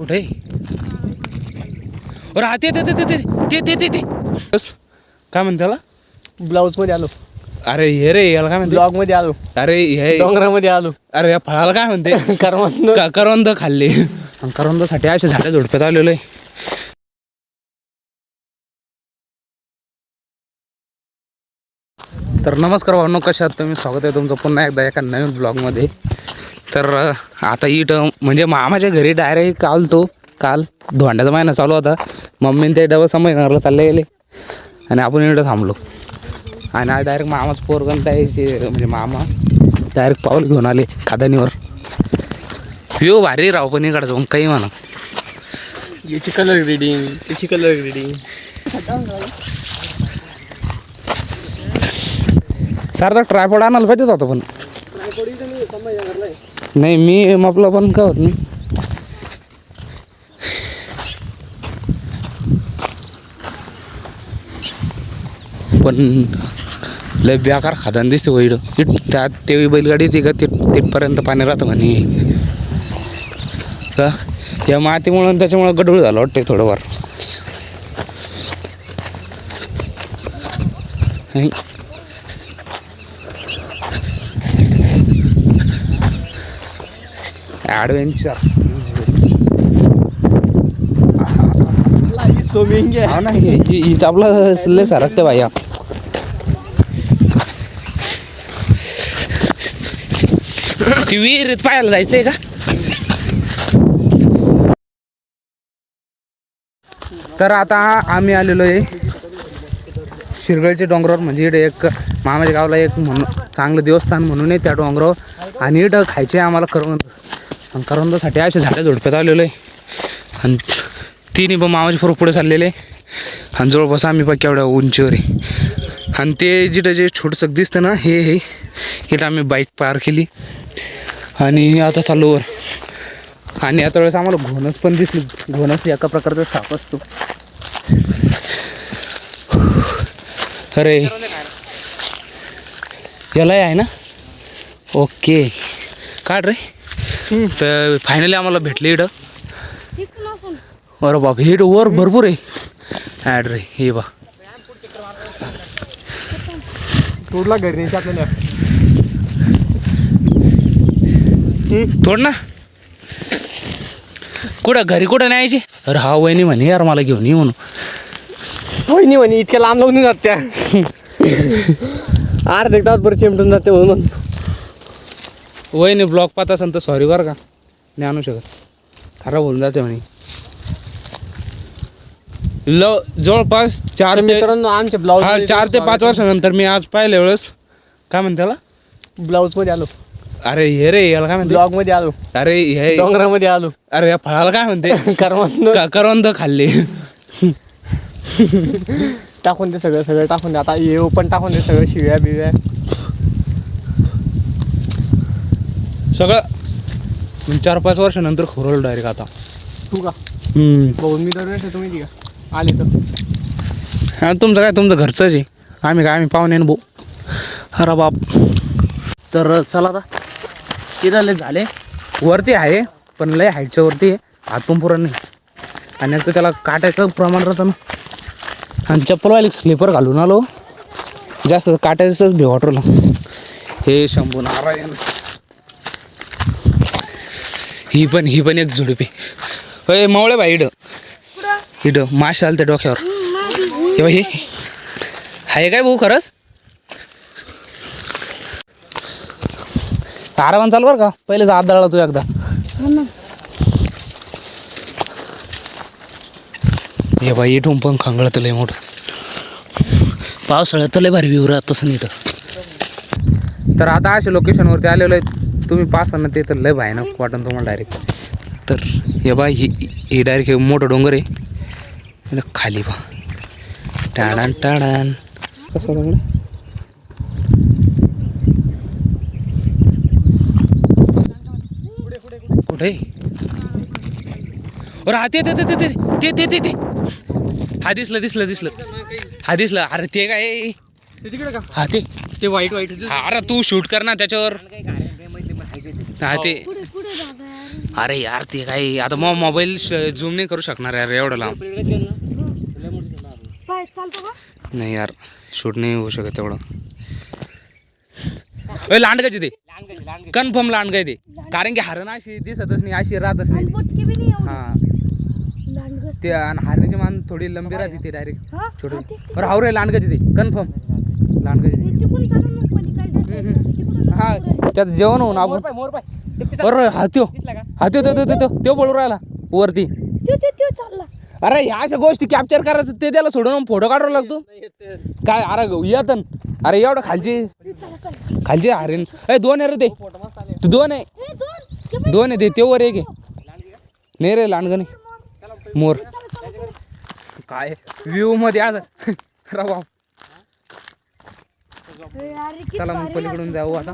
कुठे राहते ते ते ते ते ते ते ते काय म्हणते त्याला ब्लाऊज मध्ये आलो. अरे हे रे याला काय म्हणते ब्लॉग मध्ये आलो. अरे हे डोंगरामध्ये आलो. अरे या फळाला काय म्हणते करवंद. करवंद खाल्ले करवंदासाठी असे झाडे झुडप्यात आलेलो आहे. तर नमस्कार भावनो, कशा आहात तुम्ही? स्वागत आहे तुमचं पुन्हा एकदा एका नवीन ब्लॉगमध्ये. तर आता इथं म्हणजे मामाच्या घरी डायरेक्ट काल धोंड्याचा महिना चालू होता. मम्मीने ते डबल संभाजीनगरला चालले गेले आणि आपण इकडं थांबलो. आणि आज डायरेक्ट मामाचं पोरगण त्याचे म्हणजे मामा डायरेक्ट पाऊल घेऊन आले खादानीवर. व्ह्यू भारी राव, पण इकडं जाऊन काही म्हणा. याची कलर ग्रेडिंग, त्याची कलर ग्रेडिंग. सारखा ट्रायपॉड आणायला पाहिजेच होता, पण नाही मी आपलं पण काय होत नाही. पण लय बेकार खादान दिसते वैड. त्यात ते बैलगाडी ती का तिथपर्यंत पाणी राहतं म्हणे का या मातीमुळं, त्याच्यामुळं गडबड झालं वाटतंय थोडंफार. ॲडव्हेंचर हा ना, हीच आपलं लय सरकते बाया. ती विहिरीत पाहायला जायचंय का? तर आता आम्ही आलेलो आहे शिरगळच्या डोंगरावर. म्हणजे इकडे एक मामाच्या गावाला एक म्हणून चांगलं देवस्थान म्हणून आहे त्या डोंगरावर. आणि इकडं खायचे आम्हाला करवंदासाठी असे झाडे झुडप्यात आलेलो आहे. आणि तिन्ही पण मामाचे पोरं पुढे चाललेले आणि जवळपास आम्ही पण केवढ्या उंचीवर आहे. आणि ते जिथं जे छोटंसं दिसतं ना, हे इथं आम्ही बाईक पार केली आणि आता चालू वर. आणि आता वेळेस आम्हाला घोणस पण दिसली. घोणस एका प्रकारचा साप असतो. अरे याला आहे ना, ओके काढ रे. तर फायनली आम्हाला भेटले इकडं. अरे बाप, हे वर भरपूर आहे ॲड रे. हे बा तोडला घरी आपल्याला. तोड ना. कुठं घरी कुठं न्यायची? अरे हा वहिनी म्हणे यार मला घेऊन ये म्हणून. वहिनी म्हणे इतक्या लांब लावून जात त्या. अर्ध्या तास बरं चिमटून जाते म्हणून. वहिनी ब्लॉग पाहत असेल तर सॉरी बरं का, नाही आणू शकत, खराब होऊन जाते म्हणे. जवळपास 4 आमच्या ब्लाऊज 4 ते 5 वर्षानंतर मी आज पाहिल्या वेळेस काय म्हणते त्याला ब्लाऊज मध्ये आलो. अरे हे रे याला काय म्हणते ब्लॉग मध्ये आलो. अरे हे डोंगरामध्ये आलो. अरे या फळाला काय म्हणते करवंद खाल्ले. टाकून दे सगळं टाकून दे. आता ये पण टाकून दे सगळं, शिव्या बिव्या सगळं. 4-5 वर्षानंतर खोरवलं डायरेक्ट आता. तू का बघून मी दरवेळेस येतो माहिती का आले तर. हा तुमचं काय, तुमचं घरचंच आहे. आम्ही पाहुणे ना भाऊ. अरे बाप. तर चला आता तिथं लय झाले. वरती आहे पण लय हाईटच्या वरती आहे. हात पण पुरा नाही. आणि आता त्याला काटायचं प्रमाण राहतं ना. आणि चप्पलवाली स्लीपर घालून आलो. जास्त काटायचंच भेव वाटलं. हे शंभू नारायण. ही पण एक झुडपी. अय मावळे बाई इडं माश आलं त्या डोक्यावर. हे बाई आहे काय भाऊ खरंच? आरामान चाल बरं का, पहिले हात दळला तू एकदा. हे बाई इथून पण खंगळत लय मोठं. पावसाळ्यात तर लय भारी व्ह्यू राहत तसं इथं. तर आता अशा लोकेशनवरती आलेलो आहे तुम्ही पाहता ना, ते तर लय भयानक वाटन तुम्हाला डायरेक्ट. तर हे बाई ही डायरेक्ट हे मोठं डोंगर आहे खाली बा. टाडान टाडान कसं कुठे हा ते हा दिसलं. अरे ते काय हा ते वाईट अरे तू शूट कर ना त्याच्यावर. हा ते अरे यार ते काय आता मग मोबाईल झूम नाही करू शकणार यार एवढं लांब. पाय चालतो का? नाही यार शूट नाही होऊ शकत एवढं. लांडगाची ते कन्फर्म लांडगाय ते, कारण की हरण अशी दिसतच नाही, अशी राहतच आणि नाही. पोटकी बी नाही एवढी. हा लांडगस. ते आणि हरण्याची मान थोडी लंबी राहते ते डायरेक्ट हा? छोटे. हा, ते- ते- बरं हावरे लांडगाची ते कन्फर्म लांडगाची. हे तिकडून चालून मग पलीकडे तिकडून हा त्यात जेवण होऊन आपण बरोबर. हा त्यो त्यो बोलू राहिला वरती. त्यो चालला. अरे ह्या अशा गोष्टी कॅप्चर करायचं ते त्याला सोडून फोटो काढावा लागतो काय. अरे येत अरे एवढं खालची खालची हरीण. दोन आहे रे ते, तू दोन आहे, हे दोन. दोन आहे ते वर एक आहे. नाही रे लांडगा नाही मोर. काय व्ह्यू मध्ये आज बाप. चला मग पलीकडून जाऊ आता.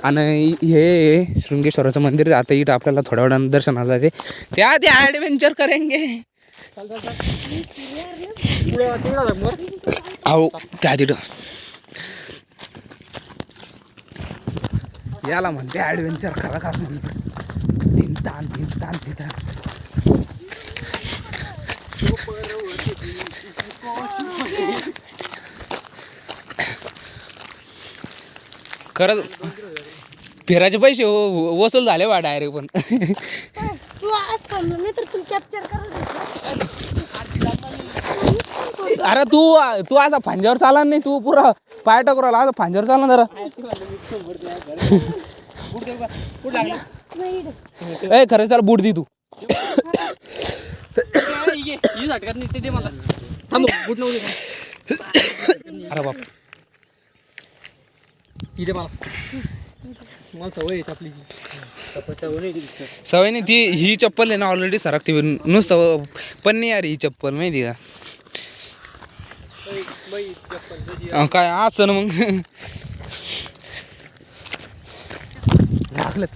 आणि हे शृंगेश्वराचं मंदिर आता इथं आपल्याला थोड्या वेळानं दर्शनाला जायचे. त्या ॲडव्हेंचर करेंगे अहो त्या तिथं याला म्हणते ॲडव्हेंचर खरं खास म्हणतो. तिंतान खरंच फिरायचे पैसे वसूल झाले बा डायरेक्ट. पण तू आज थांबलो नाही तर तू कॅप्चर करत. अरे तू असा फांद्यावर चाला नाही, तू पुरा पाय टाकून राहिला. फांद्यावर चाल ना जरा. ए खरंच त्याला बूट दे तू. अरे बाप सवय नाही ती. ही चप्पल आहे ना ऑलरेडी सरकते नुसतं पण नाही यार ही चप्पल माहिती का काय असं ना. मग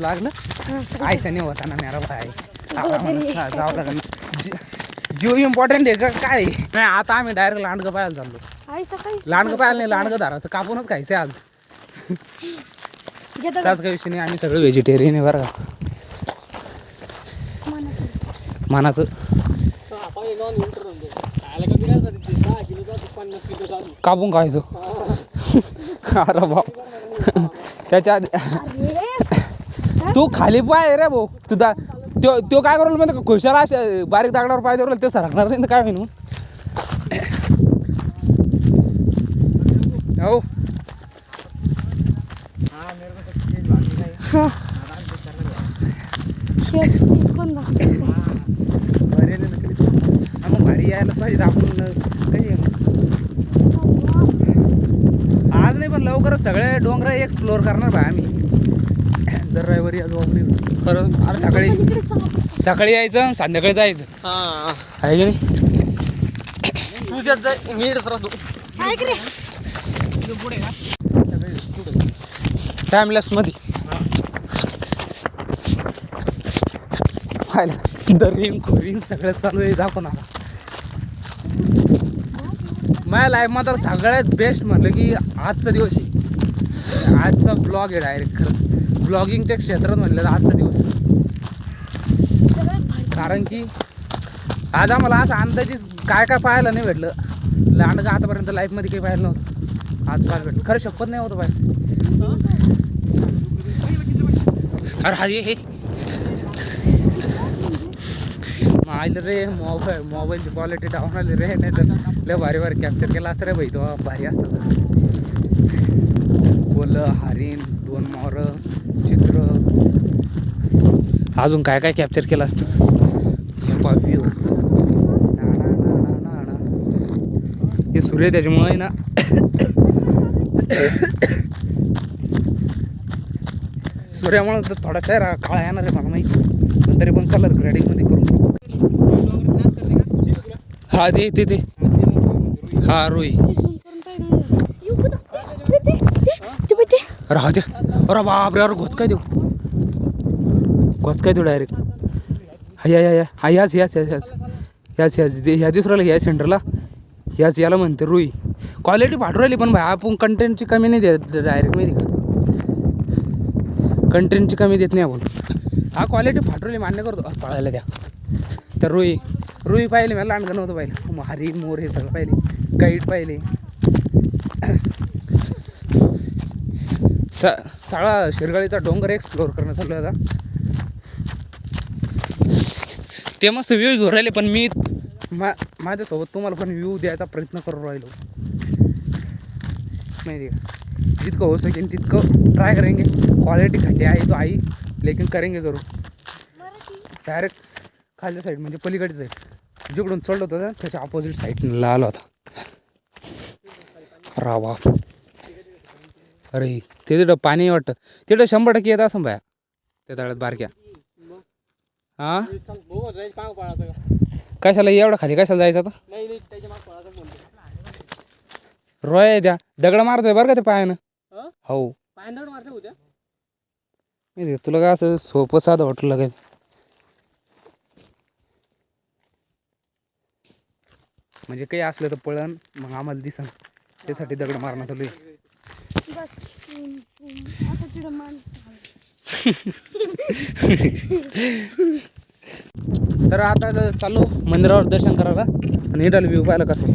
लागलं आयचं नाही होता ना मेरा भाई. जाऊ लागलं. जीव इम्पॉर्टंट आहे का काय. नाही आता आम्ही डायरेक्ट लांडगं पाहायला चाललो. आई सकाळी लांडगं पाहायला नाही, लांडगं दाराचं कापूनच खायचं आज. त्याच काही विषय नाही. आम्ही सगळं व्हेजिटेरियन आहे बरं का. मानाचं कापून खायचो. अरे बाप त्याच्या आधी तू खाली पाय रे भाऊ. तुझा तो काय करू म्हणजे खुशाला अशा बारीक दागडावर पाय देऊ ते सरकणार नाही तर काय होईल मग. हो कोण बघतो? मग भारी यायलाच पाहिजे आपण कधी आज नाही पण लवकरच सगळे डोंगर एक्सप्लोअर करणार भाई आम्ही. दर रविवारी आज खरं. अरे सकाळी यायचं आणि संध्याकाळी जायचं आहे की नाही. टाइमलेस मध्ये दरीन खोरीन सगळं चालू आहे. दाखव ना माझ्या लाईफ मध्ये सगळ्यात बेस्ट म्हणलं की आजचा दिवस आहे. आजचा ब्लॉग आहे डायरेक्ट. खरं ब्लॉगिंगच्या क्षेत्रात म्हणलं तर आजचा दिवस. कारण की आज आम्हाला असं अंदाजी काय काय पाहायला नाही भेटलं. लांडगा आतापर्यंत लाईफमध्ये काही पाहिलं नव्हतं. आज पाहायला भेटलं. खरं शपथ नाही होतं पाहिजे. अरे हा हे आलं रे मोबाईलची क्वालिटी डाऊन आली रे. नाही तर लय भारी भारी कॅप्चर केला असतं रे भाई. तो भारी असतं. बोललं हरीण, दोन मोरं, चित्र, अजून काय काय कॅप्चर केलं असतं. हे व्ह्यू हे सूर्य त्याच्यामुळे ना सूर्यामुळे तर थोडा चेहरा काळा येणार आहे मला माहिती. पण तरी पण कलर ग्रेडिंगमध्ये करून हा ते हा रोई. अरे हा ते अरे बापरे. अरे घोच काय देऊ डायरेक्ट. हा याच ह्या दुसऱ्याला ह्या सेंटरला याला म्हणते रुई. क्वालिटी फाटू राहिली पण भाई आपण कंटेंटची कमी नाही देत डायरेक्ट माहिती का. कंटेंटची कमी देत नाही आपण. हा क्वालिटी फाटवली मान्य करतो. पळायला त्या रुई पाहिले मला लहानगा नव्हतं पाहिलं. मग हरिण मोर हे सगळं पाहिले, गाईड पाहिले. सगळा शिरगाळीचा डोंगर एक्सप्लोअर करणं चालू आहे आता. ते मस्त व्ह्यू घेऊन राहिले, पण मी माझ्यासोबत तुम्हाला पण व्ह्यू द्यायचा प्रयत्न करून राहिलो. माहिती का, जितकं हो सकेन तितकं ट्राय करेंगे. क्वालिटी घटी आहे तो आई, लेकिन करेंगे जरूर. डायरेक्ट खालच्या साईड म्हणजे पलीकडची साईड जिकडून चढलो होतं ना त्याच्या ऑपोजिट साईडला आला होता. रावा अरे ते तिथं पाणी वाटतं, तिथं 100% येत असं बाया त्या तळ्यात बारक्या. हां कशाला एवढा खाली कशाला जायचं आता? रोय द्या दगड मारतोय बरं का ते पायानं. हो तुला काय असं सोपं साधं वाटलं काय? म्हणजे काही असलं तर पळण मग आम्हाला दिसन, त्यासाठी दगड मारणं चालू आहे. तर आता चाललो मंदिरावर दर्शन करायला आणि इटाला व्ह्यू पाहायला कसं आहे.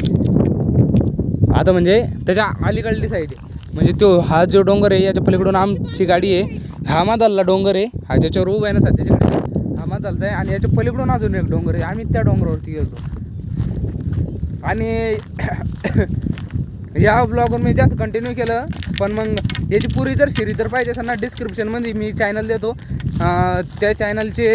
आता म्हणजे त्याच्या अलीकडली साईड आहे, म्हणजे तो हा जो डोंगर आहे याच्या पलीकडून आमची गाडी आहे. हा मादालला डोंगर आहे, हा ज्याच्यावर उभा आहे ना सध्याच्याकडे हा मादालचा आहे. आणि याच्या पलीकडून अजून एक डोंगर आहे, आम्ही त्या डोंगरावरती गेलो. आणि या ब्लॉगवर मी जास्त कंटिन्यू केलं, पण मग याची पुरी जर सिरीज जर पाहिजे असेल ना डिस्क्रिप्शनमध्ये मी चॅनल देतो. त्या चॅनलची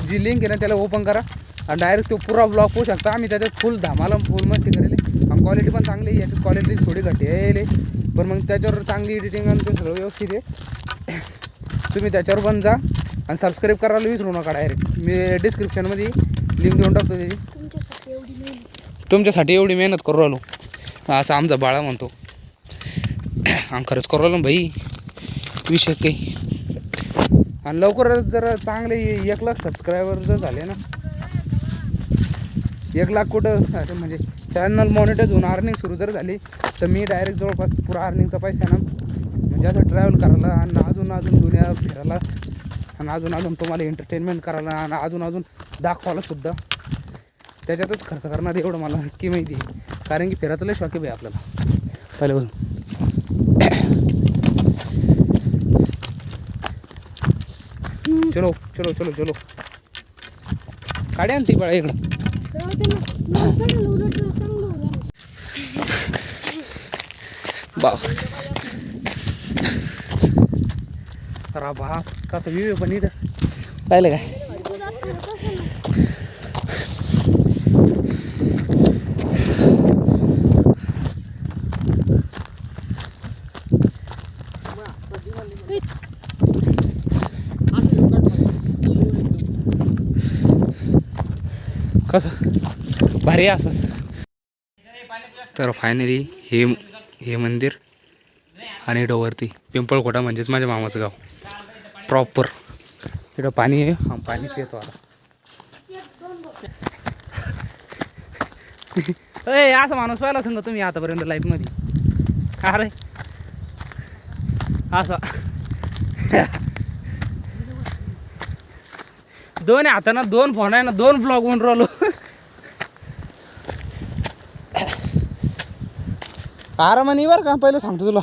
जी लिंक आहे ना त्याला ओपन करा आणि डायरेक्ट तो पुरा ब्लॉग पाहू शकता. आम्ही त्याच्यात फुल धमाला फुल मस्ती करेल आणि क्वालिटी पण चांगली आहे. याची क्वालिटी थोडी घटी आहे पण मग त्याच्यावर चांगली एडिटिंग आणि ते सगळं व्यवस्थित आहे. तुम्ही त्याच्यावर पण जा आणि सबस्क्राईब करायला विसरू नका. डायरेक्ट मी डिस्क्रिप्शनमध्ये लिंक देऊन टाकतो त्याची. तुमच्यासाठी एवढी मेहनत करू राहिलो असं आमचा बाळा म्हणतो. आम खरंच करू राहिलो भाई विषय काही. आणि लवकरच जर चांगले 1 लाख सबस्क्रायबर जर झाले ना, 1 लाख कुठं म्हणजे चॅनल मॉनिटाईज होऊन अर्निंग सुरू जर झाली तर मी डायरेक्ट जवळपास पुरा अर्निंगचा पैसा ना म्हणजे असं ट्रॅव्हल करायला आणि अजून दुनिया फिरायला आणि अजून तुम्हाला एंटरटेनमेंट करायला आणि अजून दाखवायला सुद्धा त्याच्यातच खर्च करणार एवढं मला नक्की माहिती आहे. कारण की फिरायचं लय शौक आहे आपल्याला पहिल्यापासून. चलो चलो चलो चलो गाडी आणती बाळा इकडं. बा रा बाप कसं व्ह्यू पण इथं पाहिलं काय? कसं भारी असंच. तर फायनली हे मंदिर आणि इथं पिंपळकोटा म्हणजेच माझ्या मामाचं गाव प्रॉपर. इथं पाणी आहे, पाणी पितो आता. असं माणूस पाहिला सांगा तुम्ही आतापर्यंत लाईफमध्ये? अरे असं 2 हाताना 2 फोन आहे ना 2 ब्लॉग म्हणून राहिलो. आरामाने बरं का पहिलं सांगतो तुला.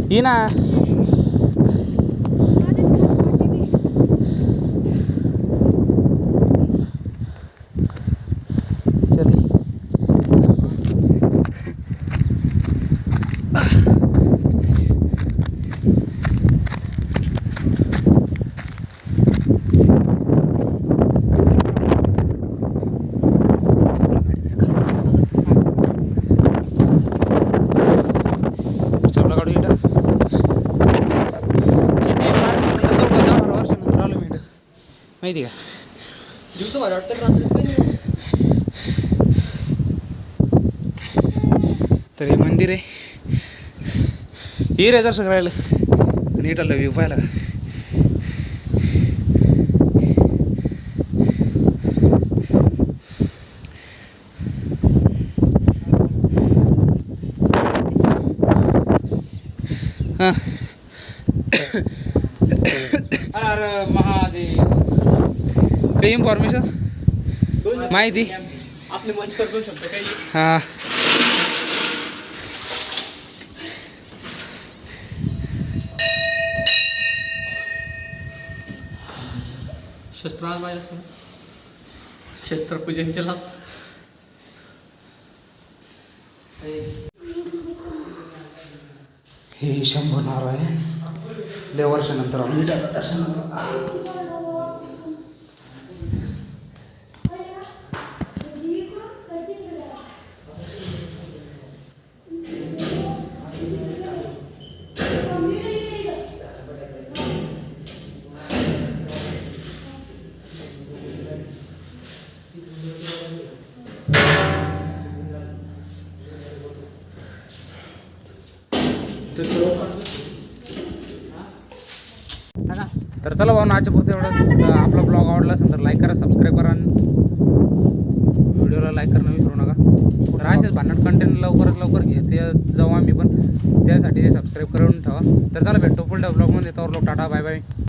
ये ना माहिती का दिवस भारी वाटतं रात्री. तर हे मंदिर आहे रे दर्शक राहिलं आणि इटाला व्ह्यू पाहिला का? हां अरे महादेव काही इन्फॉर्मेशन माहिती आपले मंच करू शकतो काही हां शस्त्रास पाहिजे असं शस्त्रपूजन केलं हे शंभर नारळ लय वर्षानंतर आम्ही दर्शनाला तर चला भाऊ आजच्या पुरते एवढं तर आपला ब्लॉग आवडला असेल तर लाईक करा सबस्क्राईब करा आणि व्हिडिओला लाईक करणं विसरू नका तर असेच भांडण कंटेंट लवकरात लवकर घे ते जाऊ आम्ही पण त्यासाठी ते सबस्क्राईब करून ठेवा तर चला भेटतो पुढल्या ब्लॉगमध्ये तोवर लोक टाटा बाय बाय